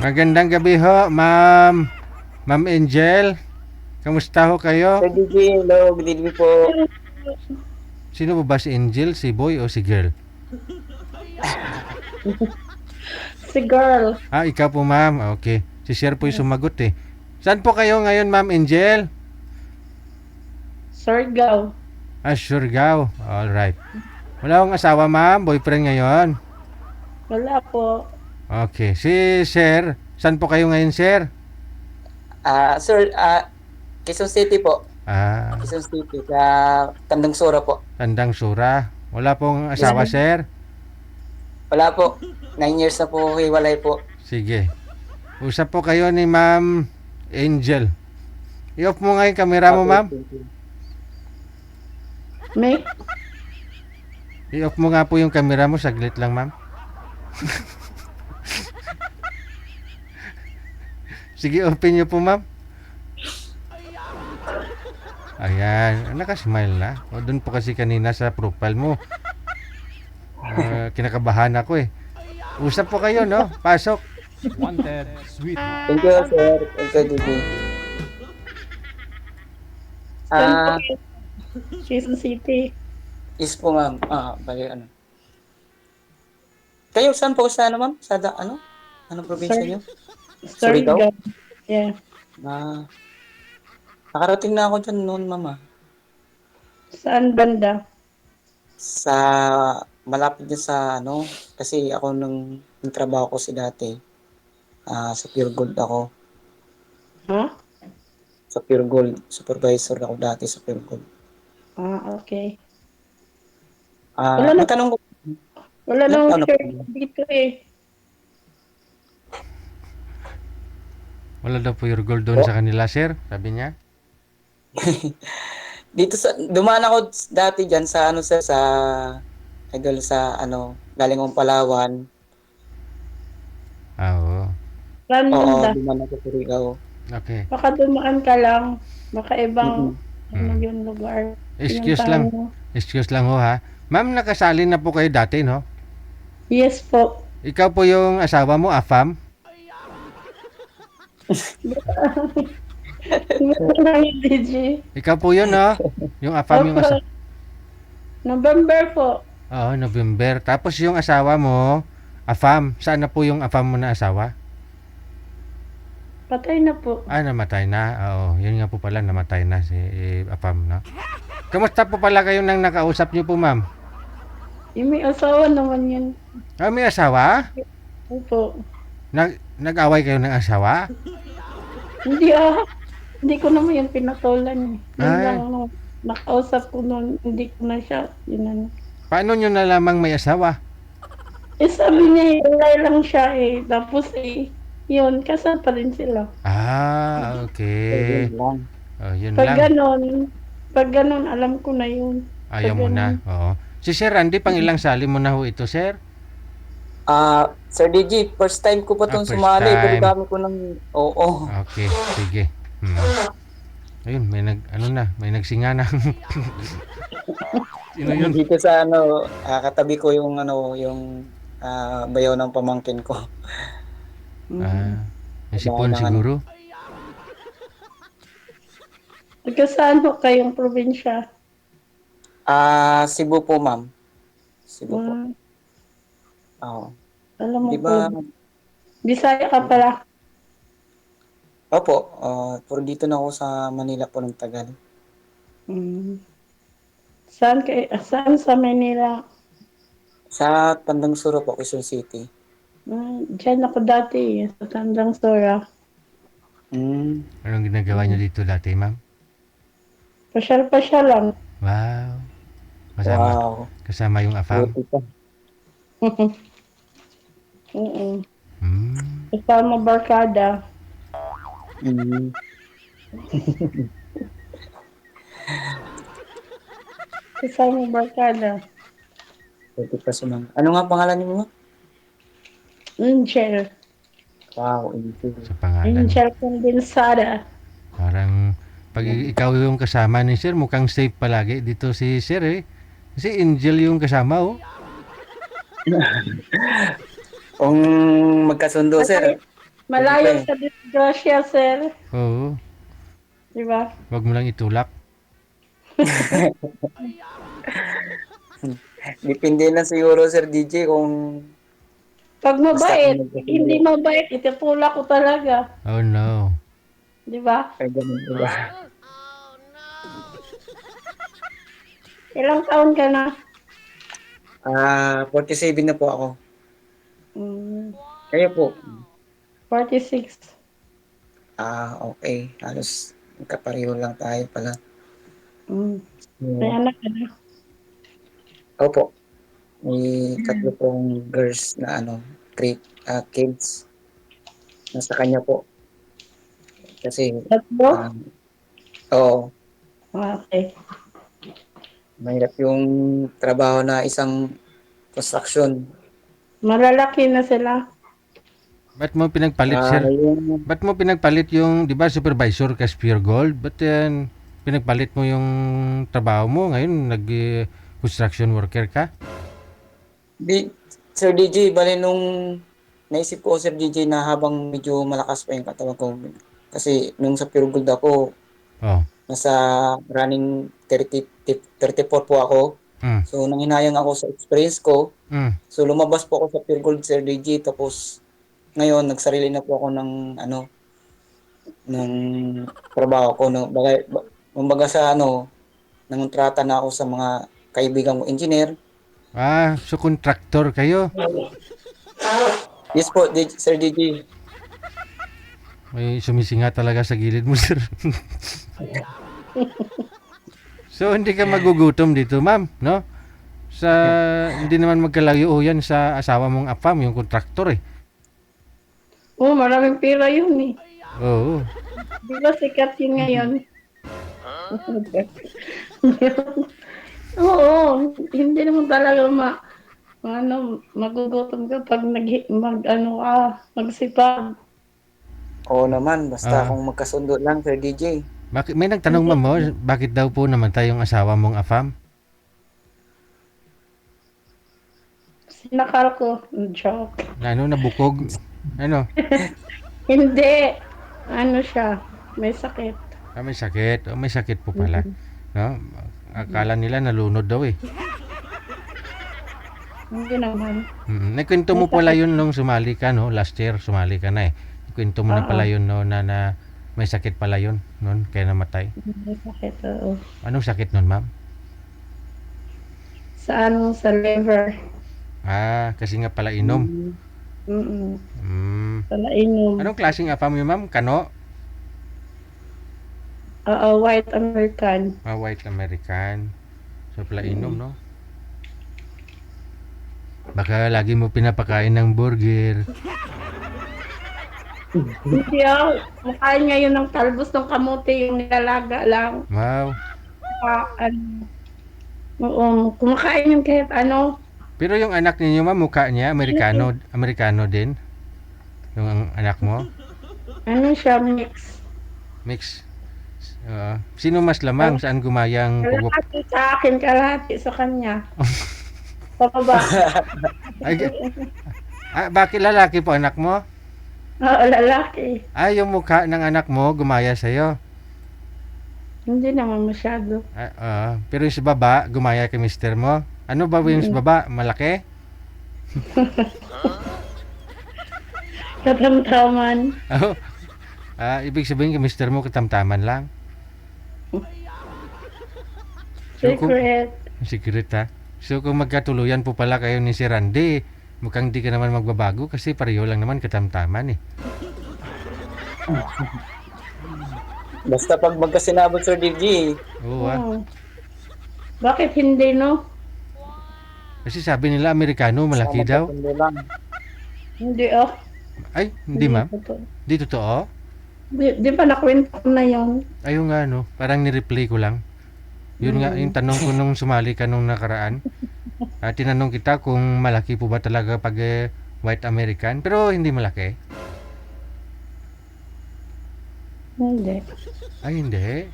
Magandang gabi ho, Ma'am. Ma'am Angel. Kamusta ho kayo? Sir DJ, hello, good evening po. Sino po ba si Angel? Si boy o si girl? Si girl. Ikaw po, ma'am. Okay. Si Sir po yung sumagot eh. Saan po kayo ngayon, Ma'am Angel? Surigao. Surigao. Alright. Wala akong asawa, ma'am. Boyfriend ngayon. Wala po. Okay. Si Sir, saan po kayo ngayon, Sir? Sir, Quezon City po. Ah, Quezon City, sa Tandang Sora po. Tandang Sura. Wala pong asawa, Sir? Wala po, 9 years na po, hiwalay po. Sige. Usap po kayo ni Ma'am Angel. I-off mo nga yung camera mo, ma'am. May? I-off mo nga po yung camera mo. Saglit lang, ma'am. Sige, open nyo po, ma'am. Ayan. Nakasmile na. O, doon po kasi kanina sa profile mo. Kinakabahan ako eh. Usap po kayo, no? Pasok. Wanted, sweet. Thank you, sir. Thank you, DJ. Saan po? Quezon City. Is po, ma'am. Bali, ano. Kayo, saan po sa ano, ma'am? Sa ano? Anong probinsya niyo? Surigao? Surigao. Yeah. Nakarating na ako dyan noon, mama. Saan banda? Sa, malapit din sa, ano, kasi ako nung trabaho ko dati, sa Pure Gold ako. Huh? Sa Pure Gold, supervisor ako dati sa Pure Gold. Okay. May tanong ko, Wala Ano nang po? share dito eh. Wala daw po yung gold doon sa kanila, sir. Sabi niya. dito dumaan ako dati dyan sa, ano, sir, sa, idol sa, ano, galing kong Palawan. Oo. Saan Oo, banda? dumaan ako sa Surigao. Okay. Baka dumaan ka lang. Baka ibang ano Mm. yung lugar. Excuse Yung lang. tao mo. Excuse lang ho, ha. Ma'am, nakasali na po kayo dati, no? Yes po. Ikaw po yung asawa mo, Afam? Wala yung DJ. Ikaw po yun, no? Yung Afam yung Opo. asawa. November po. Oo, November. Tapos yung asawa mo, Afam. Saan na po yung Afam mo na asawa? Patay na po. Namatay na. Oo, yun nga po pala, namatay na si Afam, no? Kamusta po pala kayo nang nakausap niyo po, ma'am? Yung may asawa naman yun. May asawa? Opo. Nag-away kayo ng asawa? Hindi Hindi ko naman yan pinatulan eh. Yun Ay. lang, nakausap ko noon, hindi ko na siya, yun ano. Paano nyo nalamang may asawa? Sabi niya, ilay lang siya eh. Tapos yun, kasal pa rin sila. Okay. Ayun lang. Yun Pag lang. ganon, alam ko na yun. Ayaw mo na. Oo. Si Sir Randy, pang ilang sali mo na ho ito, Sir? Sir DJ, first time ko pa itong First sumali, pero time. dami ko ng, oo. Okay, sige. Ayun, may nagsinga na. Sino yun? Dito sa, ano, katabi ko yung, ano, yung, bayaw ng pamangkin ko. Yung sipon siguro. Taga saan ho kayong probinsya? Cebu po, ma'am. Cebu po. Oo. Alam mo Di ba, po, Bisaya ka pala. opo, pero dito na ako sa Manila po ng tagal. Saan sa Manila? Sa Tandang Suro po, Quezon City. Diyan ako dati sa Tandang Sora. Anong ginagawa nyo dito dati, ma'am? Pasyal-pasyal lang. Wow. Wow. Kasama yung Afam. Buti pa. Oo. Hmm. Kasama barkada. Mm. Kasama barkada. Buti pa si ma'am. Ano nga pangalan niyo, ma'am? Angel. Wow, Angel. Sa pangalan. Angel Condensada. Parang pag ikaw yung kasama ni Sir, mukhang safe palagi dito si Sir eh. Kasi Angel yung kasama oh. Kung magkasundo, sir, Malayo sa disgrasya, sir. Oo, Di ba? wag mo lang itulak. Depende na siguro, Sir DJ, kung Pag basta mabait, kung hindi mabait, itutulak ko talaga. Oh no. Di ba? ay ganun, diba? Ilang taon ka na? 47 na po ako. Mm, Kayo po? 46. Okay. Halos kapareho lang tayo pala. Mm. May anak ka na? Opo. May 3 pong girls na kids. Nasa kanya po. Kasi, Tatlo? oo, Okay. mahirap yung trabaho na isang construction. Malalaki na sila. Ba't mo pinagpalit, sir? Yung, Ba't mo pinagpalit yung, di ba, supervisor ka sa Pure Gold? Ba't yan, pinagpalit mo yung trabaho mo? Ngayon, nag-construction worker ka? Sir DJ, bali nung naisip ko, Sir DJ, na habang medyo malakas pa yung katawan ko. Kasi nung sa Pure Gold ako, Oh. nasa running 34 po ako. Mm. So, nanghinayang ako sa experience ko. Mm. So, lumabas po ako sa Pure Gold, Sir DJ. Tapos, ngayon, nagsarili na po ako ng, ng trabaho ko. No? Kumbaga sa, nangontrata na ako sa mga kaibigan ko, engineer. So contractor kayo? Yes po, Sir DJ. May sumisinga talaga sa gilid mo, sir. So, hindi ka magugutom dito, ma'am, no? Hindi naman magkalayo yan sa asawa mong afam, yung kontraktor eh. Oh, maraming pira yun eh. Oo. Di ba sikat yun ngayon? Oo, hindi naman talaga magugutom ka pag magsipag. Oo naman, basta Ah. kung magkasundo lang, Sir DJ. May nagtanong, ma'am, mo, bakit daw po namatay yung asawa mong afam? Sinakal ko. Joke. Nabukog? Ano? Hindi. Ano siya? May sakit. May sakit. May sakit po pala. No? Akala nila nalunod daw eh. Hindi naman. Nagkwento mo pala yun nung sumali ka, no? Last year, sumali ka na eh. Kwento mo na Oo. pala yun, no, na may sakit pala yun noon, kaya namatay. May sakit, oo. Anong sakit nun, ma'am? Sa liver. Kasi nga pala inom. Sa nainom. Anong klaseng afam yun, ma'am? Kano? Oo, white American. White American. So pala inom, no? Baka lagi mo pinapakain ng burger. Hindi ako. Makain ngayon ng talbos ng kamote yung nilalaga lang. Wow. Kumakain yung kahit ano. Pero yung anak ninyo, ma'am, mukha niya, Amerikano din? Yung anak mo? Ano siya, mix. Mix. Sino mas lamang? Saan gumayang pugok? Kalahati sa akin, kalahati sa kanya. Sa baba. Bakit lalaki po anak mo? Oo, lalaki. Yung mukha ng anak mo gumaya sa'yo. Hindi naman masyado. Pero yung sa baba, gumaya kay mister mo. Ano ba yung sa baba? Malaki? Katamtaman. Ibig sabihin kay mister mo katamtaman lang. Secret. Secret ha? So kung magkatuluyan po pala kayo ni si Randy, mukhang di ka naman magbabago kasi pareho lang naman katamtaman eh. Basta pag magkasinabot, Sir DJ. Oo Oo. Bakit hindi, no? Kasi sabi nila Amerikano malaki daw. Magkasundo lang. Hindi, oh. Ay, hindi ma'am. Totoo. Di totoo? Di ba nakwento ko na yun? Ayun nga no, parang ni-replay ko lang. Yun nga, yung tanong ko nung sumali ka nung nakaraan. Tinanong kita kung malaki po ba talaga pag white American, pero hindi malaki. Hindi. Ay, hindi.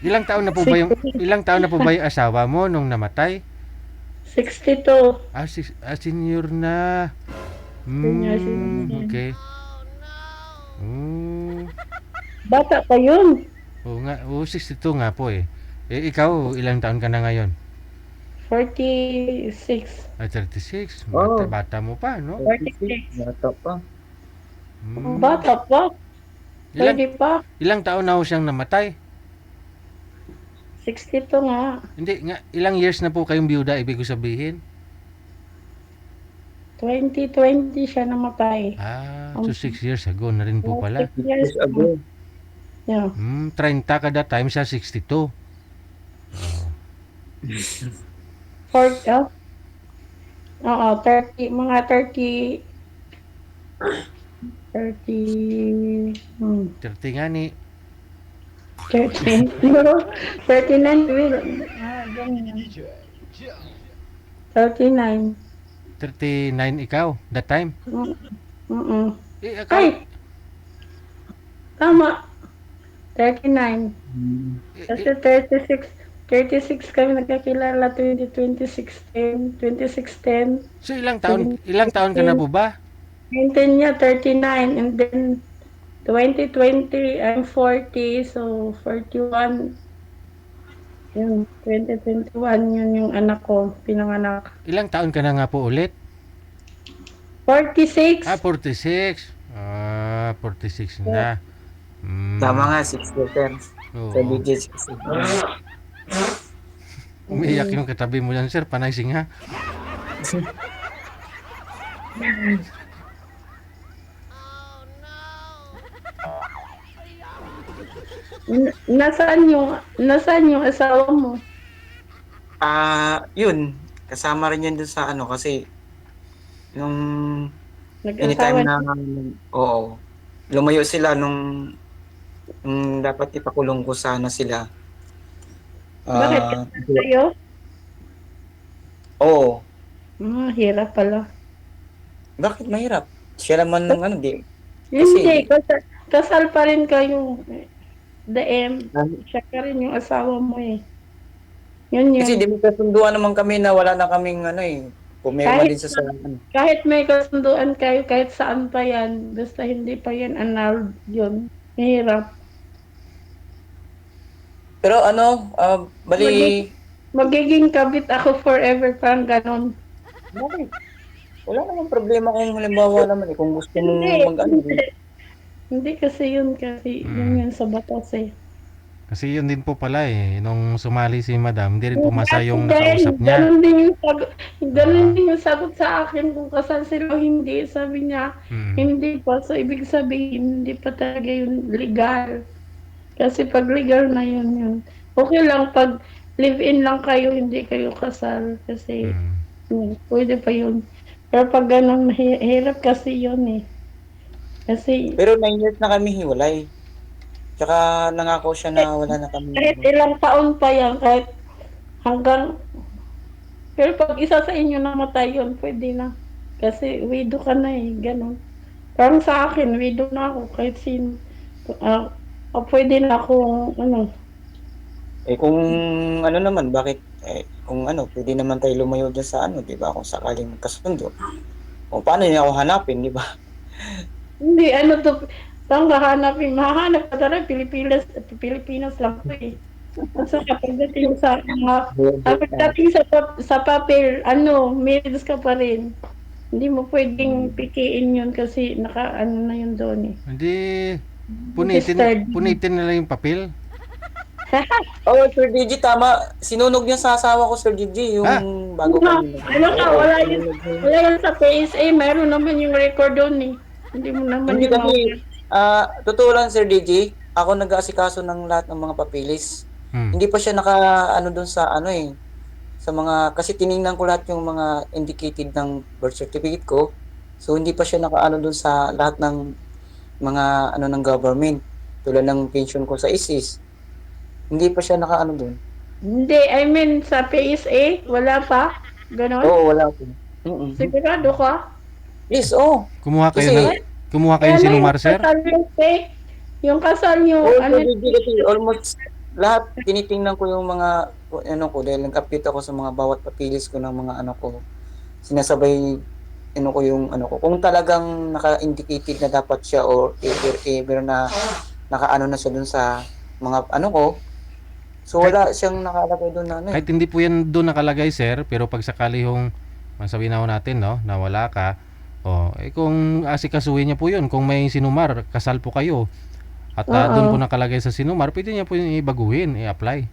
Ilang taon na po ba yung asawa mo nung namatay? 62. Senior na. Senior citizen. Okay. Oh. Bata pa yun. Oo nga, 62 nga po eh. Eh, ikaw, ilang taon ka na ngayon? 46. Ay, 36. Oh. Bata mo pa, no? 46. Bata pa. Bata pa. Ilang, Pwede pa. ilang taon na ho siyang namatay? 62 nga. Hindi nga, ilang years na po kayong biyuda, ibig ko sabihin? 2020 siya namatay. So 6 years ago na rin po pala. 6 years Years ago. Yeah. 30 kada time siya, 62. Oo, 30, mga 30, 30 nga ni. 39, ganyan. 39. 39 ikaw, that time. Eh, Ay, tama. 39. Kasi 36 kami nagkakilala 2016. So ilang taon ka na po ba? 19 niya, 39. And then 2020, I'm 40. So 41. Yun, 2021, yun yung anak ko, pinanganak. Ilang taon ka na nga po ulit? 46. 46. 46 na. Tama nga, 6 Oo. Sir DJ 6. Umiiyak yung katabi mo yan, sir. Panay singa. Nasaan yung asawa mo? Yun. Kasama rin yan dun sa ano kasi nung Nag-asawa anytime na oo. Lumayo sila nung dapat ipakulong ko sana sila. Bakit kayo? Oo. Hirap pala. Bakit mahirap? Siya naman ng ano, di. Hindi, kasal pa rin kayo. DM, siya ka rin yung asawa mo eh. Yun. Kasi di mo kasunduan naman kami na wala na kaming ano eh. Pumirma din sa ano. Kahit may kasunduan kayo, kahit saan pa yan, basta hindi pa yan annulled yun. Mahirap. Pero ano, bali, Magiging kabit ako forever, parang ganon. bakit? Wala namang problema kung halimbawa naman eh, kung gusto mong mag-ano. Hindi kasi yun yun sa batas eh. Kasi yun din po pala eh. Nung sumali si madam, hindi rin pumasa yung nakausap niya. Ganun din yung sagot sa akin kung kasal sila o hindi. Sabi niya, hindi pa. So, ibig sabihin, hindi pa talaga yun legal. Kasi pag legal na yun. Okay lang pag live-in lang kayo, hindi kayo kasal. Kasi, pwede pa yun. Pero pag ganun, hirap kasi yun eh. Kasi, Pero 9 years na kami hiwalay. Tsaka nangako siya na wala na kami. kahit ilang taon pa yan, kahit hanggang, pero pag isa sa inyo namatay yun, pwede na. Kasi widow ka na eh, ganun. Parang sa akin, widow na ako, kahit sino. Pwede na ako, Eh kung ano naman, bakit, kung ano, pwede naman tayo lumayo dyan sa ano, di ba? Kung sakaling magkasundo. O paano niya ako hanapin, di ba? hindi, saan ka hanapin? Mahanap ka talaga, Pilipinas lang po eh. So pagdating sa sa papel, marriage ka pa rin. Hindi mo pwedeng pikiin yun kasi na yun doon eh. Hindi, Registered. punitin nila yung papel. Oh, Sir DJ, tama. Sinunog niya sa asawa ko, Sir DJ, yung bago kami. Wala yun sa PSA, meron naman yung record doon eh. Hindi mo naman Hindi yung kasi, totoo lang, Sir DJ, ako nag-aasikaso ng lahat ng mga papilis. Hindi pa siya ano doon sa ano eh, sa mga, kasi tiningnan ko lahat yung mga indicated ng birth certificate ko. So, hindi pa siya nakaano doon sa lahat ng mga ano ng government. Tulad ng pension ko sa ISIS. Hindi pa siya nakaano doon. Hindi, I mean sa PSA, wala pa? Ganon? Oo, wala po. Sigurado ka? Yes, oo. Kumuha kayo Kaya ng na sinumar, sir? Yung kasal nyo, Kasi almost lahat tinitingnan ko yung mga ano ko dahil nag-update ako sa mga bawat papilis ko ng mga ano ko. Sinasabay ano ko yung ano ko. Kung talagang naka-indicated na dapat siya or ever na nakaano na siya dun sa mga ano ko. So wala siyang nakalagay doon na ano. Kahit hindi po yan doon nakalagay, sir, pero pag sakali yung masabi na ho natin, no, na wala ka, kung asikasuhin niya po yun, kung may sinumar, kasal po kayo, at doon po nakalagay sa sinumar, pwede niya po yung ibaguhin, i-apply.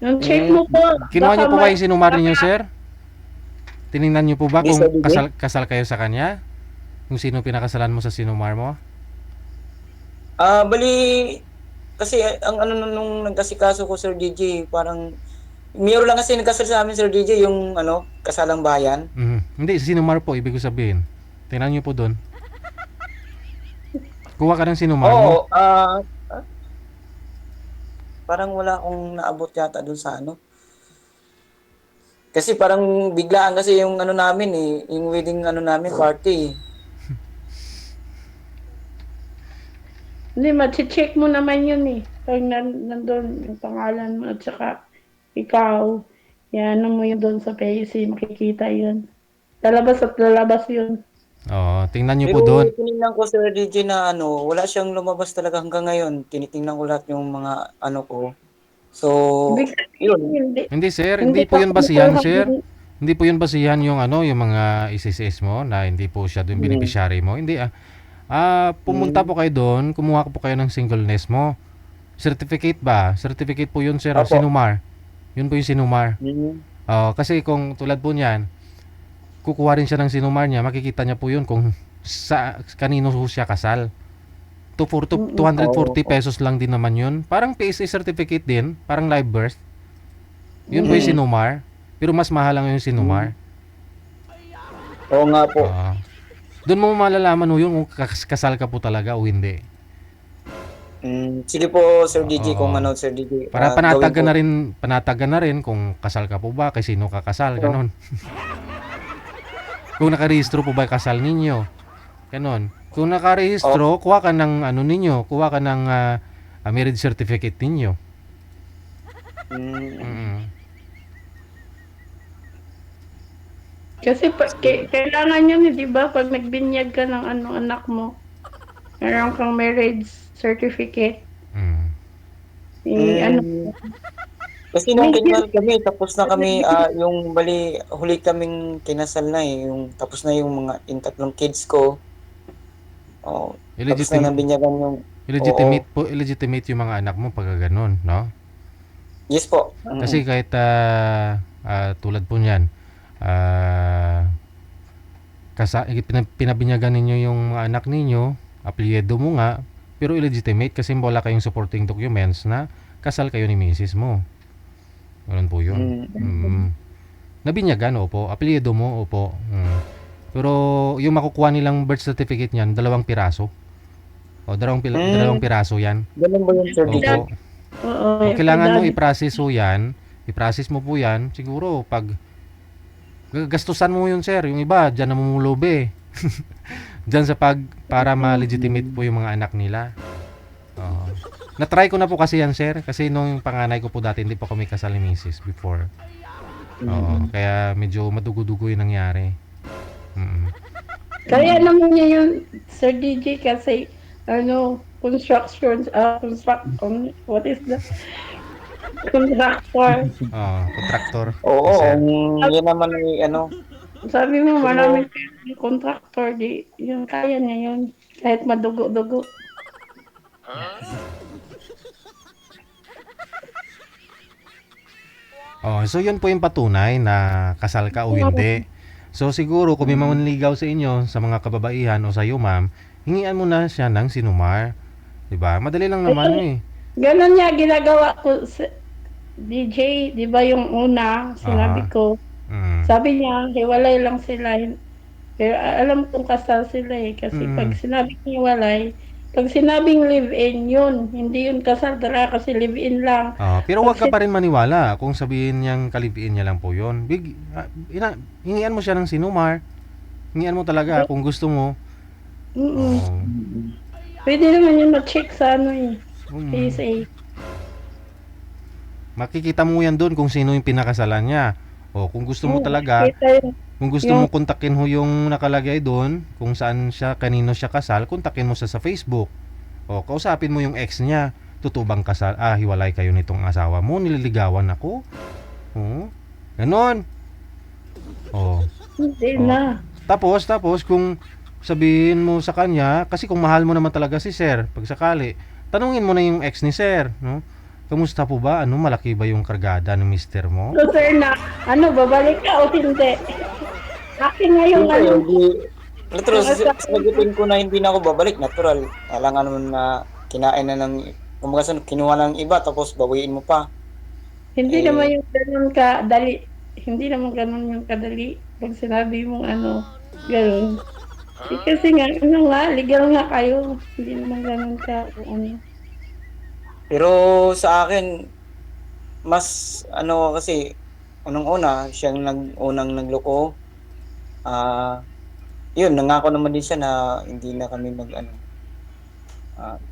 Yung check mo po. Kinuha niyo baka po ba may- yung sinumar ninyo, sir? Tiningnan niyo po ba Yes, kung sir, did. kasal kayo sa kanya? Kung sino pinakasalan mo sa sinumar mo? Bali kasi ang ano nung nagkasikaso ko Sir DJ, parang Miro lang kasi nagkasal sa amin Sir DJ yung ano, kasalang bayan. Hindi, sinumar po, ibig ko sabihin. Tingnan niyo po doon. Kuha ka ng sinumar mo. Oo, parang wala akong naabot yata doon sa ano. Kasi parang biglaan kasi yung ano namin yung wedding ano namin party. Hindi, check mo naman yun eh. Pag nandun yung pangalan mo at saka ikaw, yan mo yun doon sa PC, makikita yun. Lalabas at lalabas yun. Oo, tingnan niyo po Pero doon. tinignan ko Sir DJ na ano, wala siyang lumabas talaga hanggang ngayon. Tinitingnan ko lahat yung mga ano ko. So, Ibig yun. sabihin, hindi. Hindi, sir, hindi po pa- yun basihan, hindi sir. pa- Hindi po yun basihan yung ano, yung mga SSS mo na hindi po siya doon beneficiary mo. Hindi pumunta po kayo doon, kumuha po kayo ng singleness mo. Certificate ba? Certificate po yun, sir, o Opo. sinumar. Yun po yung sinumar. Mm. Kasi kung tulad po niyan, kukuha rin siya ng sinumar niya, makikita niya po yun kung sa kanino po siya kasal. 240 pesos lang din naman yun. Parang PSA certificate din, parang live birth. Yun po yung sinumar. Pero mas mahal lang yung sinumar. Oo nga po. Doon mo malalaman mo yun kung kasal ka po talaga o hindi. Sige po Sir DJ Oo. kung ano Sir DJ. Para gawin panatagan na rin kung kasal ka po ba, kay sino ka kasal, ganon. Kung nakarehistro po ba yung kasal ninyo. Ganon. Kung nakarehistro, kuha ka ng ano ninyo, kuha ka ng marriage certificate ninyo. Kasi kailangan yun, di ba? Pag nagbinyag ka ng anak mo, meron kang marriage certificate. Ano, Kasi nung kinasal kami, tapos na kami, yung bali, huli kaming kinasal na yung tapos na yung mga yung tatlong kids ko. Tapos na nabinyagan yung, Illegitimate yung mga anak mo pag ganon, no? yes po. Kasi kahit tulad po niyan, pinabinyagan ninyo yung mga anak ninyo, apelyido mo nga, pero illegitimate kasi wala kayong supporting documents na kasal kayo ni misis mo. Ganun po yun. Nabinyagan, opo. Apelyido mo, opo. Pero yung makukuha nilang birth certificate niyan, 2 piraso. Dalawang piraso yan. Ganun ba yun Sir DJ? Opo. oo. Kailangan mo i-process mo yan. I-process mo po yan. Siguro, pag gastusan mo yun, sir. Yung iba, dyan namumulobe. Dyan para ma-legitimate po yung mga anak nila. Na-try ko na po kasi yan, sir. Kasi nung panganay ko po dati, hindi pa kami kasal ni misis before. Kaya medyo madugo-dugo yung nangyari. Kaya naman niya yun, Sir DJ, kasi construction, what is that? Contractor. Contractor. Oo, Yes, sir. yan naman Sabi mo, maraming contractor, yun, kaya niya yun. Kahit madugo-dugo. So yun po yung patunay na kasal ka o hindi. So siguro kung may manligaw sa inyo, sa mga kababaihan o sa iyo, ma'am, hingian mo na siya ng sinumar. 'Di ba? Madali lang naman eh. Ganon niya ginagawa ko sa DJ, di ba yung una, sinabi ko. Sabi niya, hiwalay lang sila. Pero alam kong kasal sila eh. Kasi pag sinabing hiwalay, pag sinabing live-in, yun. Hindi yun kasal talaga kasi live-in lang. Pero wag ka pa rin maniwala kung sabihin niyang kalibiin niya lang po yun. Hingian mo siya ng sinumar. Hingian mo talaga kung gusto mo. Pwede naman yun ma-check sa PSA. Makikita mo yan doon kung sino yung pinakasalan niya. Kung gusto mo talaga, Kung gusto Yung- mo kontakin ho yung nakalagay doon, kung saan siya, kanino siya kasal, kontakin mo siya sa Facebook. O, kausapin mo yung ex niya. Totoo bang kasal? Hiwalay kayo nitong asawa mo, nililigawan ako. O, ganon. O, Hindi o. na. Tapos, kung sabihin mo sa kanya, kasi kung mahal mo naman talaga si Sir, pag sakali, tanungin mo na yung ex ni Sir, no? Kamusta po ba? Ano, malaki ba yung kargada ng mister mo? So, sir, na, babalik ka o hindi? Akin nga yung Siyempre, ano, hindi, natural, yung asawa mo. sasagutin ko na hindi na ako babalik, natural. Alangan naman na kinain na ng, kumbaga kinuha ng iba, tapos bawiin mo pa. Hindi naman Eh, yung ganun kadali. Hindi naman ganun yung kadali. Pag sinabi mong ano, ganun. Kasi nga, legal nga kayo. Hindi naman ganun ka, ano. pero sa akin, mas, kasi, unang-una, siyang unang nagloko. Yun, nangako naman din siya na hindi na kami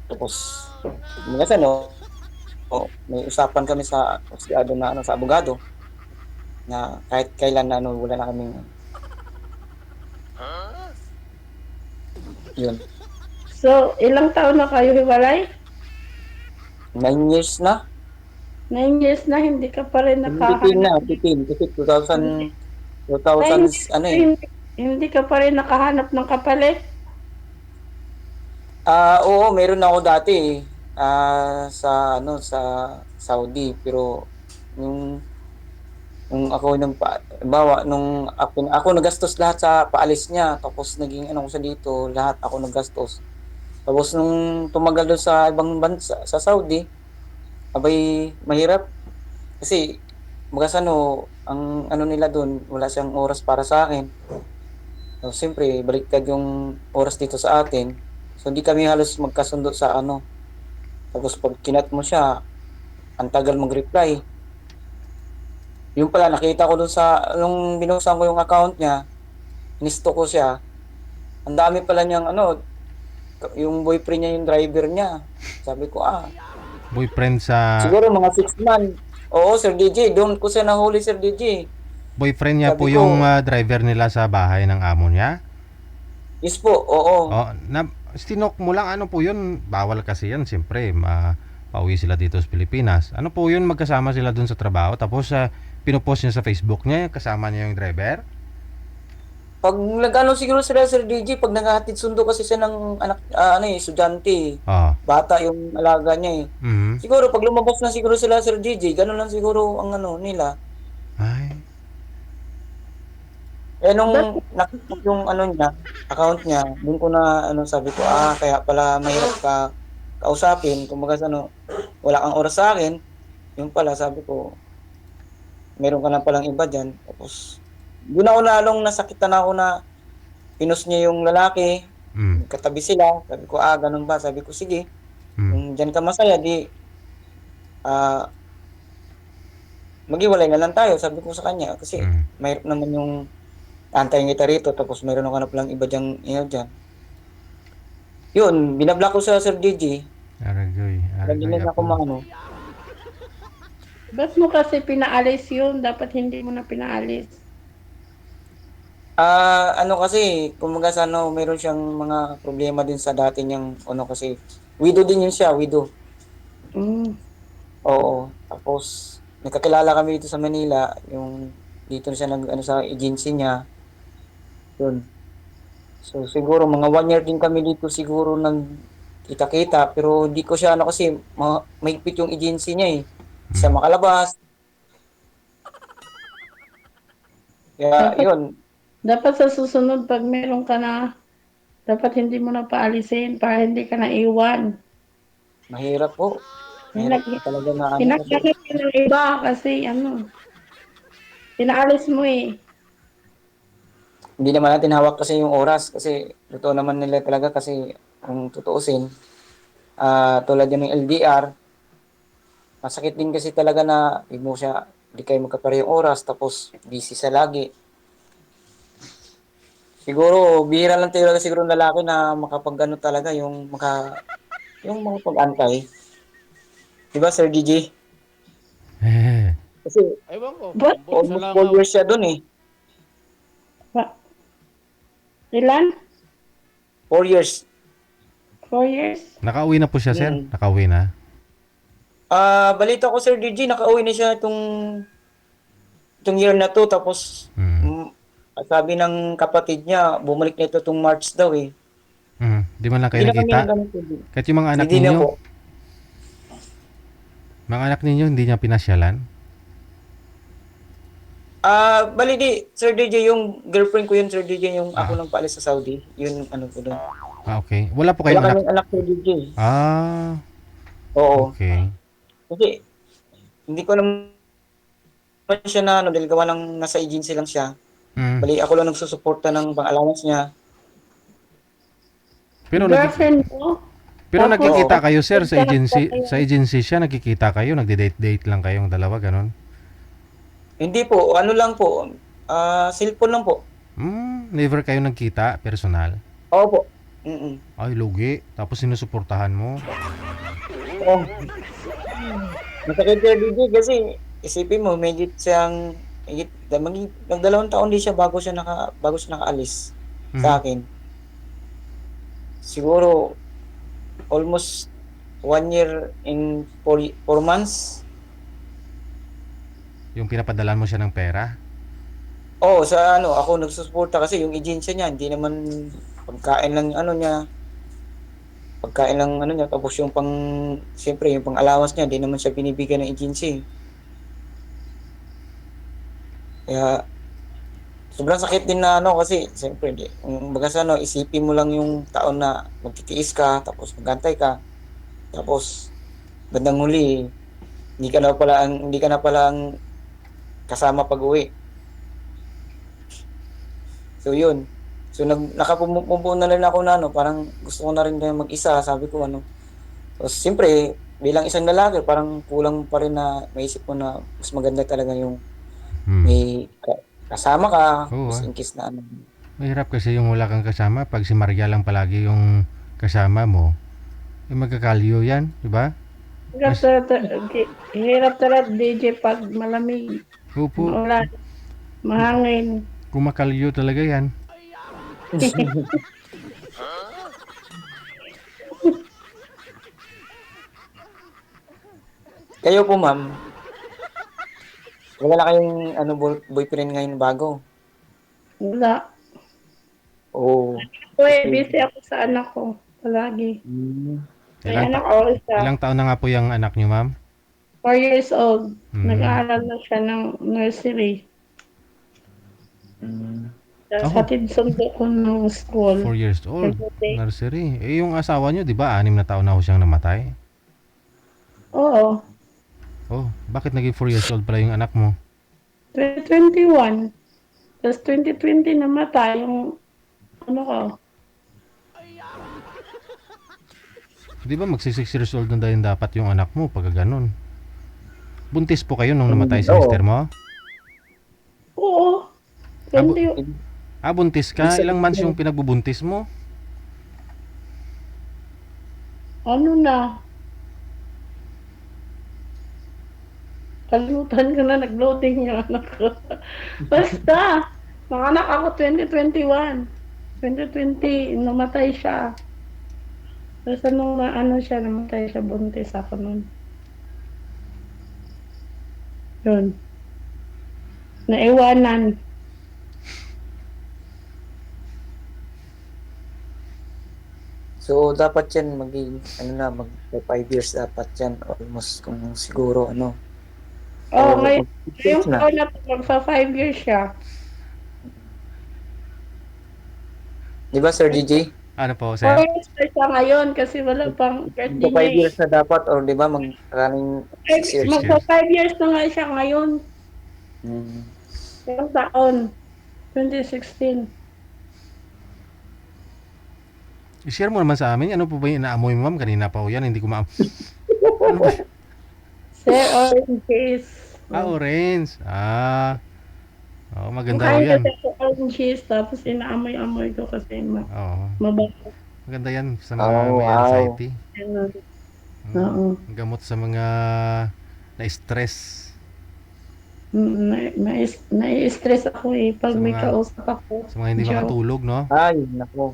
tapos, kumbaga may usapan kami sa ospiado na sa abogado na kahit kailan na wala na kaming yun. So, ilang taon na kayo hiwalay? 9 years na. 9 years na hindi ka pa rin 15 na, nakahanap. 15. Kasi 2000, 9 2000, years ano na eh. hindi ka pa rin nakahanap ng kapalit. Oo, meron ako dati eh. Sa Saudi. Pero, nung ako ako nagastos lahat sa paalis niya. Tapos naging ko sa dito, lahat ako nagastos. Tapos nung tumagal doon sa ibang bansa, sa Saudi, abay mahirap kasi bagas ang nila doon, wala siyang oras para sa akin. So siyempre, baliktad yung oras dito sa atin. So hindi kami halos magkasundo sa Tapos pag kinat mo siya, ang tagal mag-reply. Yung pala, nakita ko doon nung binuksan ko yung account niya, inisto ko siya. Ang dami pala niyang yung boyfriend niya yung driver niya. Sabi ko, Boyfriend sa... siguro mga 6 months. Oo, Sir DJ, doon ko siya nahuli, Sir DJ. Boyfriend niya po Sabi ko, yung driver nila sa bahay ng amo niya? yes po, oo. Stinok mo lang, ano po yun? Bawal kasi yan, siyempre. Pauwi sila dito sa Pilipinas. Ano po yun? Magkasama sila dun sa trabaho. Tapos, pinopost niya sa Facebook niya, kasama niya yung driver? Pag siguro sila, Sir DJ, pag naghahatid sundo kasi siya ng anak, estudyante. Oo. Bata yung alaga niya eh. Mhm. Siguro, pag lumabas na siguro sila, Sir DJ, ganun lang siguro ang nila. Ay. Nung nakita ko yung niya, account niya, doon ko na sabi ko, kaya pala mahirap ka kausapin, kumbaga wala kang oras sa akin. Yung pala sabi ko, meron ka na palang iba diyan. Tapos doon ako lalong nasakitan ako na pinost niya yung lalaki, katabi sila. Sabi ko, ganun ba? Sabi ko, sige. Kung diyan ka masaya, di maghiwalay na lang tayo, sabi ko sa kanya. Kasi mahirap naman yung antayin kita rito, tapos meron ka na palang iba dyan. Yun, binablock ko sa Sir DJ. Aragoy. Hindi na ako maano. Ba't mo kasi pinaalis yun? Dapat hindi mo na pinaalis. Kasi, kumaga meron siyang mga problema din sa dati niyang, kasi, widow din yun siya, widow. Oo. Tapos, nagkakilala kami dito sa Manila, yung, dito na siya sa agency niya. Yun. So, siguro, mga 1 year din kami dito siguro kita-kita, pero hindi ko siya, kasi, mahigpit yung agency niya eh. Siya makalabas. Kaya, yun. Dapat sa susunod, pag meron ka na, dapat hindi mo na paalisin para hindi ka na iwan. Mahirap po. Mahirap talaga na Pinagkakit ka ng iba kasi pinaalis mo eh. Hindi naman natin hawak kasi yung oras kasi totoo naman nila talaga kasi kung tutuusin, tulad yan ng LDR, masakit din kasi talaga na hindi kayo magkaparehong oras tapos busy sa lagi. Siguro, bihira lang talaga siguro ng lalaki na talaga yung makapag-antay. Diba, Sir DJ? Kasi, Ewan ko. But, almost 4 years siya dun eh. Ilan? 4 years. 4 years? Nakauwi na po siya, sir? Mm. Nakauwi na? Balita ko Sir DJ, nakauwi na siya itong year na to. Tapos, Mm. sabi ng kapatid niya, bumalik na ito itong March daw eh. Di man lang kayo Hindi na kami nakita? nagano Sir DJ. Kahit yung mga anak Hindi na ninyo? po. Mga anak ninyo, hindi niya pinasyalan? Bali di, Sir DJ, yung girlfriend ko yun, Sir DJ, yung ako Ah. nang paalis sa Saudi. Yun, ano ko doon. Okay. Wala po Wala kayong anak? kaming anak, Sir DJ. Oo. Okay. Kasi, hindi ko naman siya na, dahil gawa ng nasa agency lang siya. Mm. Bali, ako lang nagsusuporta ng pang-allowance niya. Pero Girlfriend mo? pero Tapos, nagkikita kayo, sir, sa nagkikita agency, kayo. sa agency siya, nagkikita kayo, nagde-date-date lang kayong dalawa, ganun? Hindi po, ano lang po, cellphone lang po. Never kayo nagkita, personal? Oo po. Mm-mm. Ay, lugi. Tapos sinusuportahan mo? Oo. Masakit Sir DJ kasi isipin mo, medyo siyang nagdalawang taon din siya bago siya nakaalis sa akin. Siguro almost 1 year in 4 months. Yung pinapadalan mo siya ng pera? Oo, sa ano, ako nagsusuporta kasi yung agency niya, hindi naman pagkain lang yung ano niya. Pagkain lang ano niya, tapos yung siyempre yung pang-allowance niya, hindi naman siya binibigyan ng agency. Kaya, sobrang sakit din na ano kasi, siyempre, baga sa ano, isipin mo lang yung taon na magtitiis ka, tapos magantay ka, tapos, bandang huli, hindi ka na pala ang kasama pag-uwi. So, yun. So, nakapumupo na rin ako na ano, parang gusto ko na rin kaya mag-isa, sabi ko ano. So, siyempre, bilang isang lalaki, parang kulang pa rin na maisip ko na mas maganda talaga yung may kasama ka, Oo, just in case na ano. Mahirap kasi yung wala kang kasama. Pag si Maria lang palagi yung kasama mo, magkakalyo yan, di ba? Hirap talaga DJ pag malamig. Opo. Wala. Mahangin. Kumakalyo talaga yan. Kayo po, ma'am, wala na kayong ano, boyfriend ngayon bago? Wala. Oo. Uy, busy ako sa anak ko. Palagi. May Ilang, anak ako isa. ilang taon na nga po yung anak niyo, ma'am? 4 years old. Mm. Nag-aaral na siya ng nursery. Ako? Hatid sundo ko ng school. 4 years old. Everyday. Nursery. Eh, yung asawa niyo, di ba, 6 na taon na ho siyang namatay? Oo. Oh, bakit naging 4 years old pala yung anak mo? 2021. Tapos 2020 namatay yung ano ko. Di ba magsi 6 years old na din dapat yung anak mo pag ganun? Buntis po kayo nung namatay si Oo. mister mo? Oo. 20, Buntis ka? Ilang months yung pinagbubuntis mo? ano na? Kalimutan ko na nag-loading yung anak ko. Basta, nanganak ako 2021. 2020, namatay siya. Tapos nung siya, namatay siya, buntis ako nun. Yun. Naiwanan. So, dapat yan maging, mag 5 years dapat yan. Almost kung siguro, Oo, mag- ngayong na. taon na magsa 5 years siya. Di ba, Sir DJ? Ano po, 4 sir? years pa siya ngayon kasi wala pang birthday So, 5 niya eh. years na dapat, or di ba, running 6 years. Magsa 5 years na nga siya ngayon. Mm. Ngayong taon. 2016. I-share mo naman sa amin. Ano po ba yung inaamoy mo, ma'am? Kanina pa ho yan. Hindi ko ano ba? Sir, oranges. Orange. Maganda ho Kumain yan. kasi ako oranges, tapos inaamoy-amoy ko kasi Oo. mabaho. Maganda yan sa mga Oh, may wow. anxiety. Ganun. Oo. Gamot sa mga na-stress. nai-stress ako pag Sa may mga kausap ako. sa mga hindi Joke. makatulog, no? Ay, nako.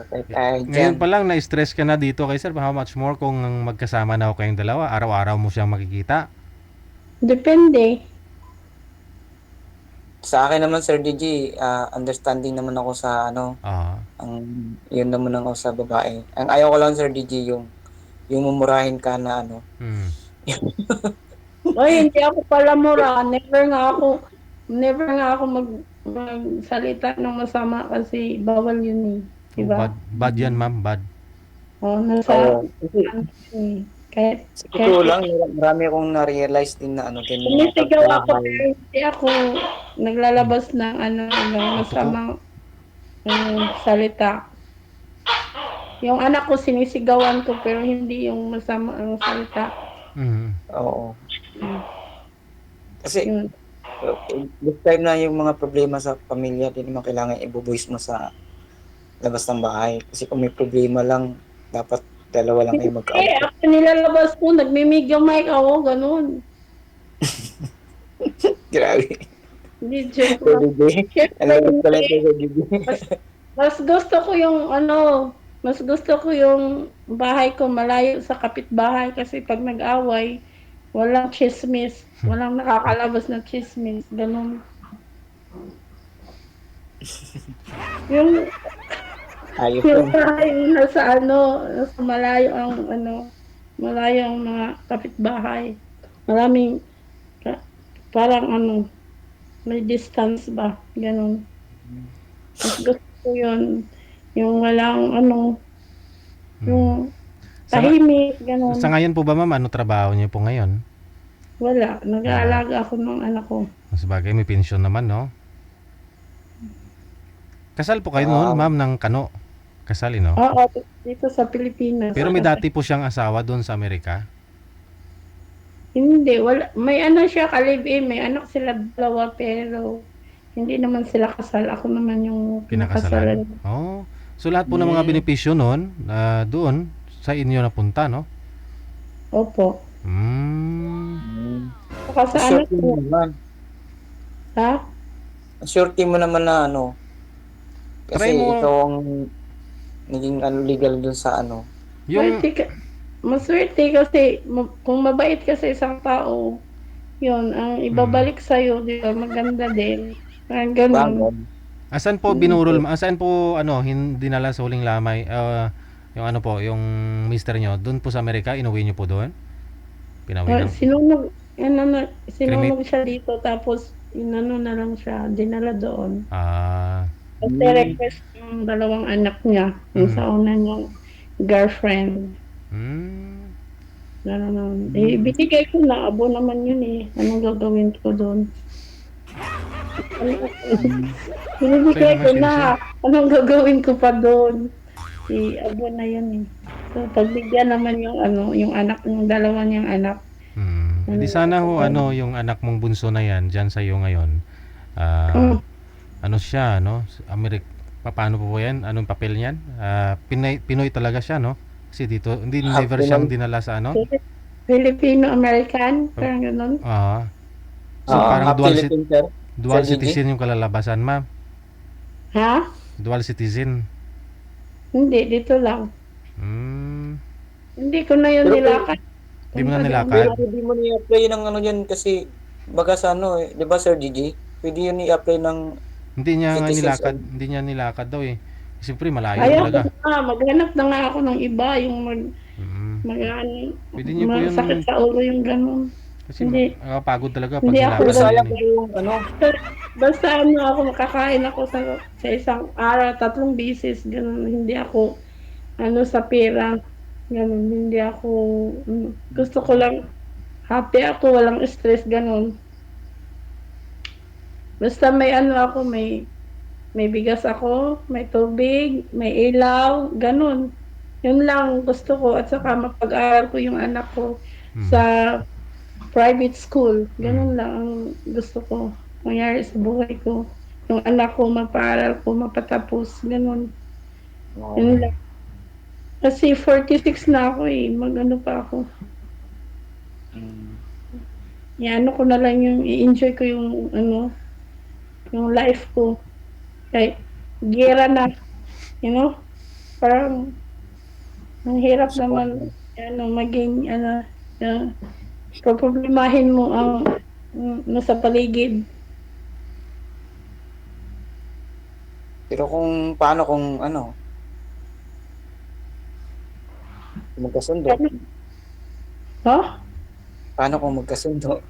Patay tayo dyan. Ngayon pa lang na-stress ka na dito kay sir. How much more kung magkasama na ako kayong dalawa? Araw-araw mo siyang makikita. Depende. Sa akin naman, Sir DJ, understanding naman ako sa ano, Ah, ang yun naman ako sa babae. Ang ayaw ko lang, Sir DJ, yung mumurahin ka na ano. hmm. Oy, hindi ako pala mura. Never nga ako magsalita ng masama kasi bawal yun Oh, Diba? bad yan, ma'am. Bad. Nasa Oo. Kasi, ano yun Kahit, sa totoo lang, marami akong na-realize din na ano din Sumisigaw ako pagbahay. pero hindi ako naglalabas ng ng masamang salita. Yung anak ko sinisigawan ko pero hindi yung masama ang salita. Hmm. Oo. Kasi, Yun. this time na yung mga problema sa pamilya, di naman kailangan i-voice mo sa labas ng bahay. Kasi kung may problema lang, dapat dalawa lang kayo magkaaway. Ako nilalabas ko, nagmimigay ako, ganun. Grabe. Hindi, joke Sir lang. DJ, Siyempre, ang lagot pala ito, Sir DJ. mas gusto ko mas gusto ko yung bahay ko malayo sa kapitbahay kasi pag nag-away, walang chismis, walang nakakalabas na chismis, ganun. Yung Ayos yung yun. bahay nasa nasa malayo ang mga kapitbahay. Maraming, parang may distance ba, ganun. Mas gusto ko yun, yung walang yung Sa, tahimik, ganun. sa ngayon po ba, ma'am, ano trabaho niyo po ngayon? Wala, nag-aalaga ako ng anak ko. Sabagay, may pensyon naman, no? Kasal po kayo noon, ma'am, ng Kano. Kasal, no? Oo, dito sa Pilipinas. Pero may dati po siyang asawa doon sa Amerika. Hindi, wala. May siya, ka-live-in, may anak sila dalawa, pero hindi naman sila kasal. Ako naman yung Pinakasalan. pinakasalan. Oh. So lahat po ng mga benepisyo noon, doon sa inyo napunta, no? Opo. Saka sa anak Surety mo ko, naman. ha? Surety mo naman na ano. Try Kasi mo. ikaw ang naging legal dun sa ano. Yung Maswerte kasi, kung mabait ka sa isang tao, yun, ang ibabalik sa'yo, di ba, maganda din. Parang ganun. Bagod. asan po binurol, asan po dinala sa huling lamay, yung ano po, yung mister nyo, doon po sa Amerika, inuwi nyo po doon? Pinawi lang. Sinunog siya dito, tapos na lang siya, dinala doon. Ah, Kasi request ng dalawang anak niya, yung sa una niyang girlfriend. Ganun. Binigay ko na, abo naman yun Anong gagawin ko doon? Binibigay ko na, anong gagawin ko pa doon? Abo na yun So, pagbigyan naman yung anak, yung dalawa niyang anak. Hindi sana ho, yung anak mong bunso na yan, dyan sa'yo ngayon, ano siya, no? Paano po yan? Anong papel niyan? Pinoy talaga siya, no? Kasi dito, hindi never siyang dinala sa ano? Filipino-American, parang ganun. So, parang Philippine, sir. dual Sir Gigi? citizen yung kalalabasan, ma'am. Ha? Dual citizen. Hindi, dito lang. Hindi ko na yun Pero- nilakad. Hindi mo na Pero nilakad. pwede mo ni-apply ng ano yan kasi baka sa ano di ba Sir Gigi? Pwede yun i-apply ng Hindi niya nga Citizen. nilakad daw eh. Siyempre malayo Ayaw talaga. ko maghanap na nga ako ng iba, yung Pwede niyo po yun. masakit sa ulo yung ganun. Kasi Hindi. pagod talaga pag Hindi nilakad ako pero mo sayang yun eh. yung ano. Basta ako, makakain ako sa isang araw, 3 beses, ganun. Hindi ako, sa pera, ganun. Hindi ako, gusto ko lang, happy ako, walang stress, ganun. Basta may ako, may bigas ako, may tubig, may ilaw, ganun. Yun lang gusto ko at saka mapag-aral ko yung anak ko sa private school. Ganun lang ang gusto ko mangyari sa buhay ko. Yung anak ko mapaaral ko, mapatapos, ganun. Yun lang. Kasi 46 na ako mag-ano pa ako. Ano ko na lang yung i-enjoy ko yung yung life ko. Kay gera na, you know? Parang ang hirap naman maging problemahin mo ang nasa paligid. Pero kung paano kung magkasundo? Oh? Paano kung magkasundo?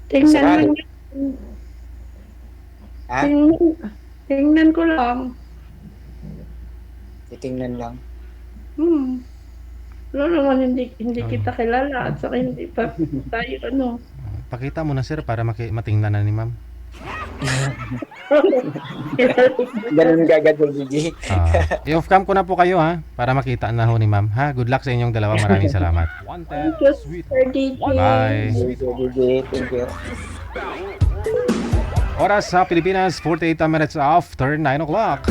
Tingnan Sarado. lang. Ha? Tingnan ko lang. Titingnan lang. Wala naman, hindi kita kilala at saka hindi pa tayo Pakita mo na sir para matingnan na ni ma'am. Ganun kagad po, Gigi. I-off cam ko na po kayo ha, para makita na ho ni ma'am. Ha, good luck sa inyong dalawa. Maraming salamat. Wanted Thank you, Sweet. Sir DJ. Bye. Thank you, Gigi. Thank you. Oras sa Pilipinas, 48 minutes after 9 o'clock.